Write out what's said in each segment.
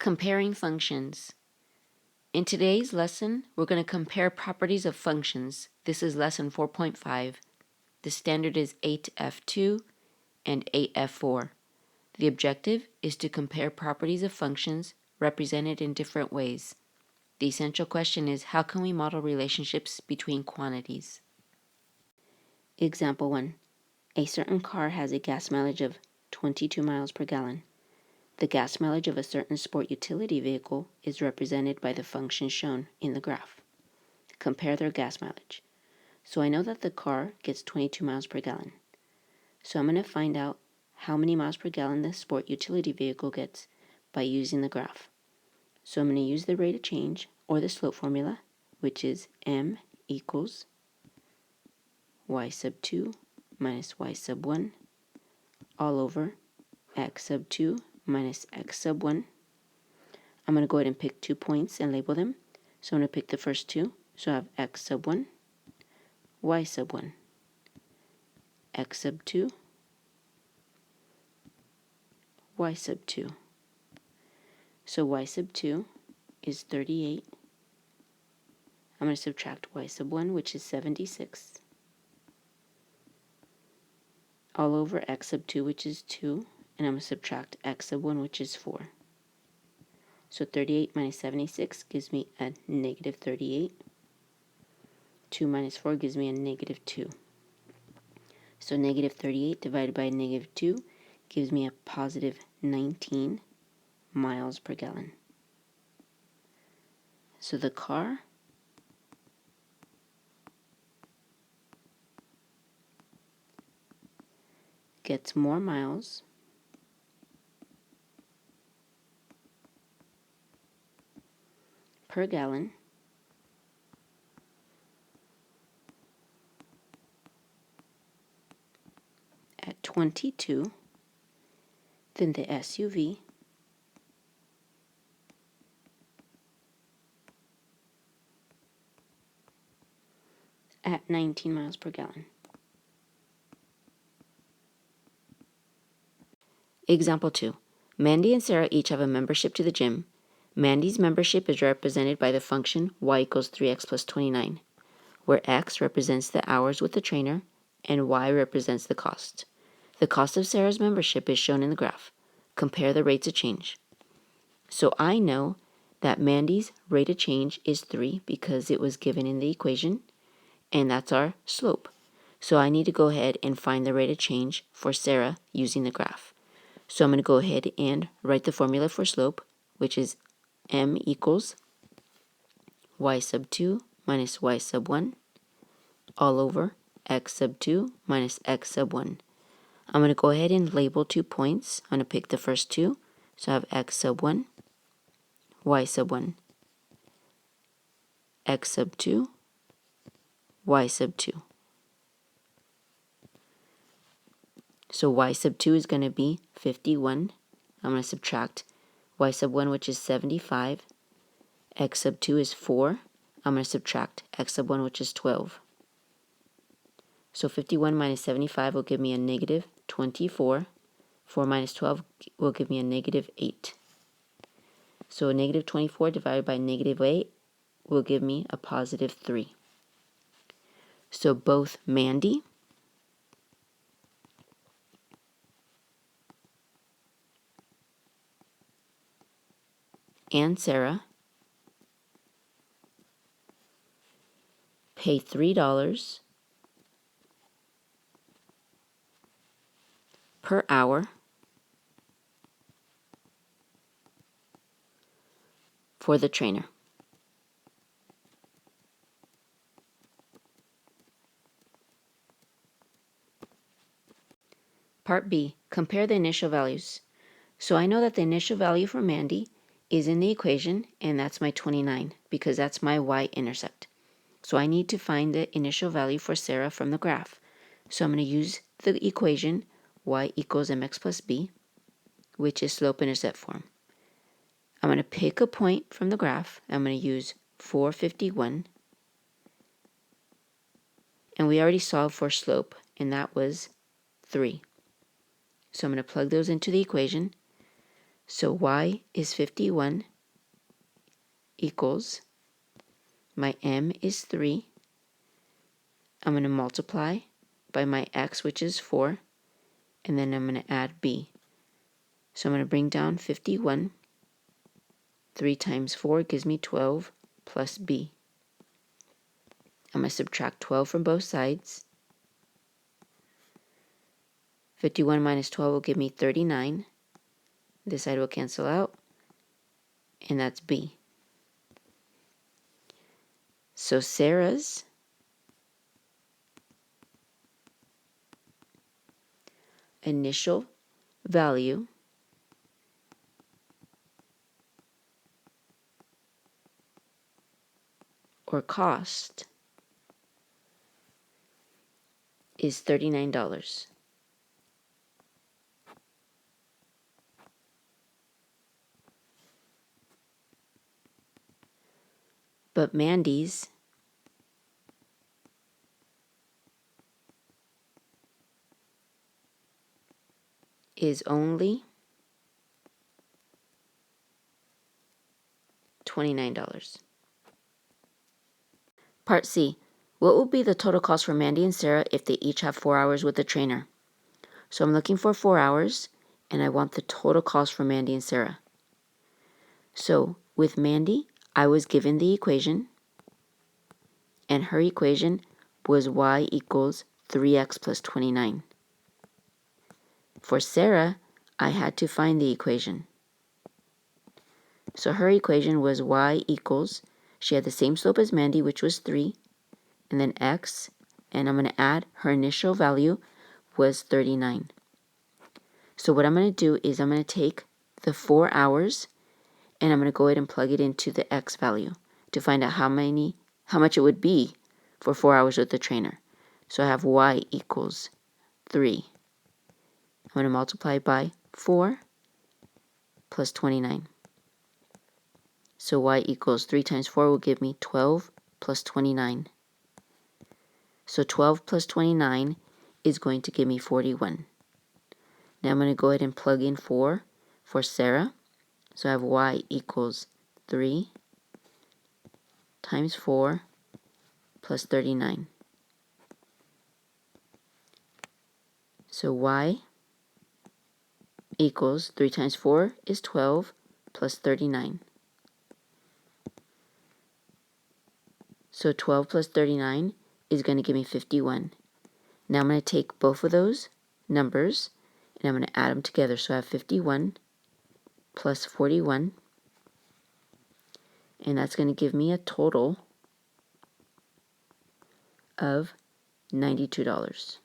Comparing functions. In today's lesson, we're going to compare properties of functions. This is lesson 4.5. The standard is 8F2 and 8F4. The objective is to compare properties of functions represented in different ways. The essential question is, how can we model relationships between quantities? Example 1. A certain car has a gas mileage of 22 miles per gallon. The gas mileage of a certain sport utility vehicle is represented by the function shown in the graph. Compare their gas mileage. So I know that the car gets 22 miles per gallon. So I'm going to find out how many miles per gallon the sport utility vehicle gets by using the graph. So I'm going to use the rate of change, or the slope formula, which is m equals y sub 2 minus y sub 1 all over x sub 2 minus x sub 1. I'm going to go ahead and pick 2 points and label them. So I'm going to pick the first two. So I have x sub 1, y sub 1, x sub 2, y sub 2. So y sub 2 is 38. I'm going to subtract y sub 1, which is 76, all over x sub 2, which is 2, and I'm going to subtract x sub 1, which is 4. So 38 minus 76 gives me a negative 38. 2 minus 4 gives me a negative 2. So negative 38 divided by negative 2 gives me a positive 19 miles per gallon. So the car gets more miles per gallon at 22 than the SUV at 19 miles per gallon. Example 2. Mandy and Sarah each have a membership to the gym. Mandy's membership is represented by the function y equals 3x plus 29, where x represents the hours with the trainer and y represents the cost. The cost of Sarah's membership is shown in the graph. Compare the rates of change. So I know that Mandy's rate of change is 3 because it was given in the equation, and that's our slope. So I need to go ahead and find the rate of change for Sarah using the graph. So I'm going to go ahead and write the formula for slope, which is m equals y sub 2 minus y sub 1 all over x sub 2 minus x sub 1. I'm going to go ahead and label 2 points. I'm going to pick the first two. So I have x sub 1, y sub 1, x sub 2, y sub 2. So y sub 2 is going to be 51. I'm going to subtract y sub 1, which is 75. X sub 2 is 4. I'm going to subtract x sub 1, which is 12. So 51 minus 75 will give me a negative 24. 4 minus 12 will give me a negative 8. So a negative 24 divided by negative 8 will give me a positive 3. So both Mandy and Sarah pay $3 per hour for the trainer. Part B, compare the initial values. So I know that the initial value for Mandy is in the equation, and that's my 29 because that's my y-intercept. So I need to find the initial value for Sarah from the graph. So I'm going to use the equation y equals mx plus b, which is slope-intercept form. I'm going to pick a point from the graph. I'm going to use 451. And we already solved for slope, and that was 3. So I'm going to plug those into the equation. So y is 51 equals, my m is 3. I'm going to multiply by my x, which is 4, and then I'm going to add b. So I'm going to bring down 51. 3 times 4 gives me 12 plus b. I'm going to subtract 12 from both sides. 51 minus 12 will give me 39. This side will cancel out, and that's b. So Sarah's initial value or cost is $39. But Mandy's is only $29. Part C. What will be the total cost for Mandy and Sarah if they each have 4 hours with the trainer? So I'm looking for 4 hours, and I want the total cost for Mandy and Sarah. So with Mandy, I was given the equation, and her equation was y equals 3x plus 29. For Sarah, I had to find the equation. So her equation was y equals, she had the same slope as Mandy, which was 3, and then x, and I'm going to add her initial value was 39. So what I'm going to do is I'm going to take the 4 hours, and I'm going to go ahead and plug it into the x value to find out how much it would be for 4 hours with the trainer. So I have y equals 3. I'm going to multiply by 4 plus 29. So y equals 3 times 4 will give me 12 plus 29. So 12 plus 29 is going to give me 41. Now I'm going to go ahead and plug in 4 for Sarah. So I have y equals 3 times 4 plus 39. So y equals 3 times 4 is 12 plus 39. So 12 plus 39 is going to give me 51. Now I'm going to take both of those numbers and I'm going to add them together. So I have 51 plus 41, and that's going to give me a total of $92.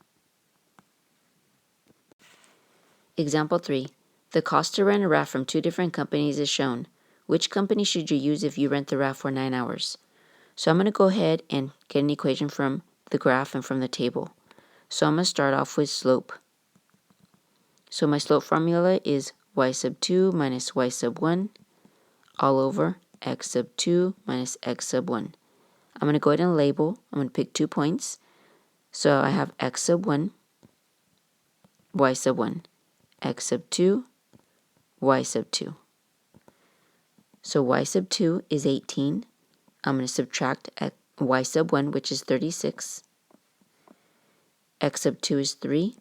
Example 3. The cost to rent a raft from 2 different companies is shown. Which company should you use if you rent the raft for 9 hours? So I'm going to go ahead and get an equation from the graph and from the table. So I'm going to start off with slope. So my slope formula is y sub 2 minus y sub 1 all over x sub 2 minus x sub 1. I'm going to go ahead and label. I'm going to pick 2 points. So I have x sub 1, y sub 1, x sub 2, y sub 2. So y sub 2 is 18. I'm going to subtract y sub 1, which is 36. X sub 2 is 3.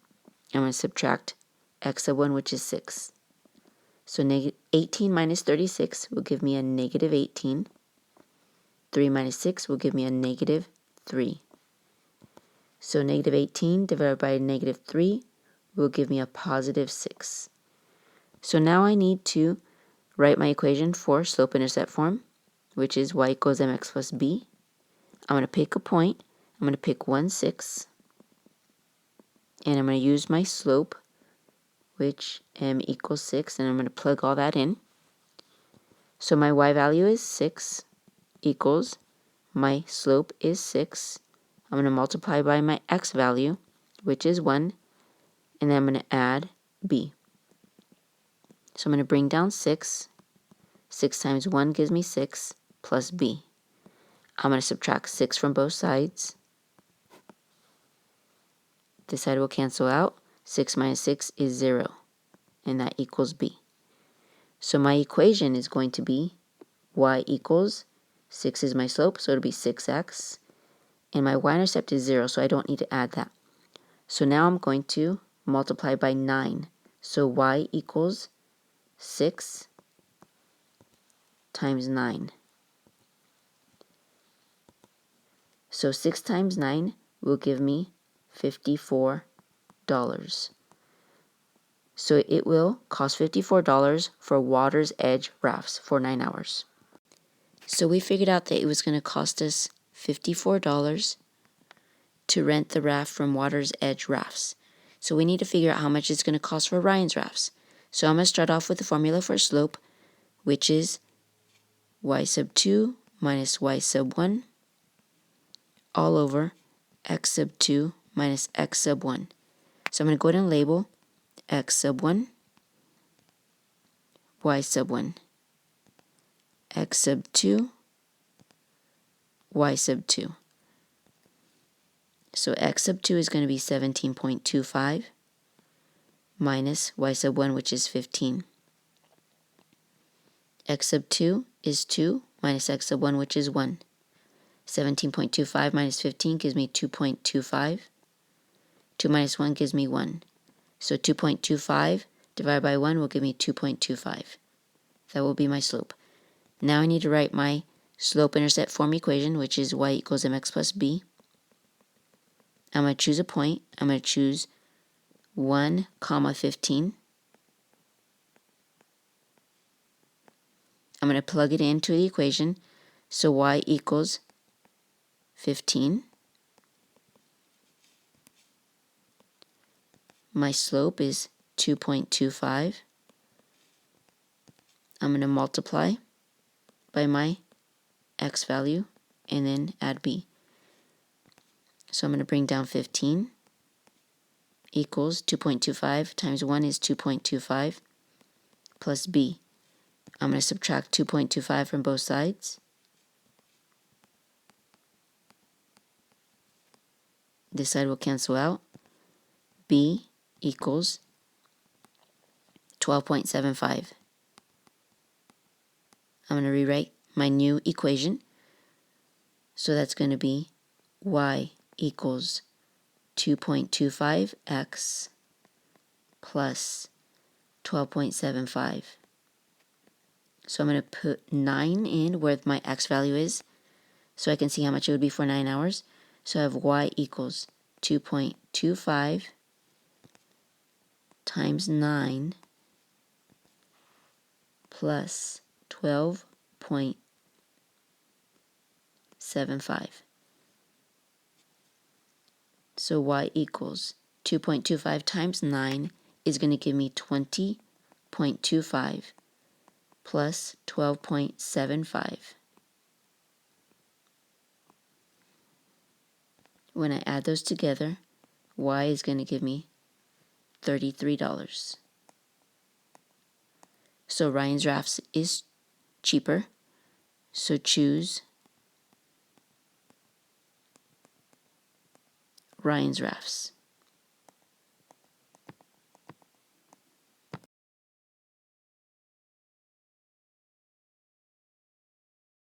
I'm going to subtract x sub 1, which is 6. So 18 minus 36 will give me a negative 18. 3 minus 6 will give me a negative 3. So negative 18 divided by negative 3 will give me a positive 6. So now I need to write my equation for slope-intercept form, which is y equals mx plus b. I'm going to pick a point. I'm going to pick 1, 6. And I'm going to use my slope, which m equals 6, and I'm going to plug all that in. So my y value is 6 equals my slope is 6. I'm going to multiply by my x value, which is 1, and then I'm going to add b. So I'm going to bring down 6. 6 times 1 gives me 6 plus b. I'm going to subtract 6 from both sides. This side will cancel out. 6 minus 6 is 0, and that equals b. So my equation is going to be y equals 6 is my slope, so it'll be 6x. And my y-intercept is 0, so I don't need to add that. So now I'm going to multiply by 9. So y equals 6 times 9. So 6 times 9 will give me $54. So it will cost $54 for Water's Edge rafts for 9 hours. So we figured out that it was going to cost us $54 to rent the raft from Water's Edge rafts. So we need to figure out how much it's going to cost for Ryan's rafts. So I'm going to start off with the formula for slope, which is y sub 2 minus y sub 1 all over x sub 2 minus x sub 1. So I'm going to go ahead and label x sub 1, y sub 1, x sub 2, y sub 2. So x sub 2 is going to be 17.25 minus y sub 1, which is 15. X sub 2 is 2 minus x sub 1, which is 1. 17.25 minus 15 gives me 2.25. 2 minus 1 gives me 1. So 2.25 divided by 1 will give me 2.25. That will be my slope. Now I need to write my slope-intercept form equation, which is y equals mx plus b. I'm going to choose a point. I'm going to choose 1, 15. I'm going to plug it into the equation. So y equals 15. My slope is 2.25. I'm going to multiply by my x value and then add b. So I'm going to bring down 15 equals 2.25 times 1 is 2.25 plus b. I'm going to subtract 2.25 from both sides. This side will cancel out. B equals 12.75. I'm going to rewrite my new equation. So that's going to be y equals 2.25x plus 12.75. So I'm going to put 9 in where my x value is so I can see how much it would be for 9 hours. So I have y equals 2.25 times 9 plus 12.75. So y equals 2.25 times 9 is going to give me 20.25 plus 12.75. When I add those together, y is going to give me $33. So Ryan's Rafts is cheaper, so choose Ryan's Rafts.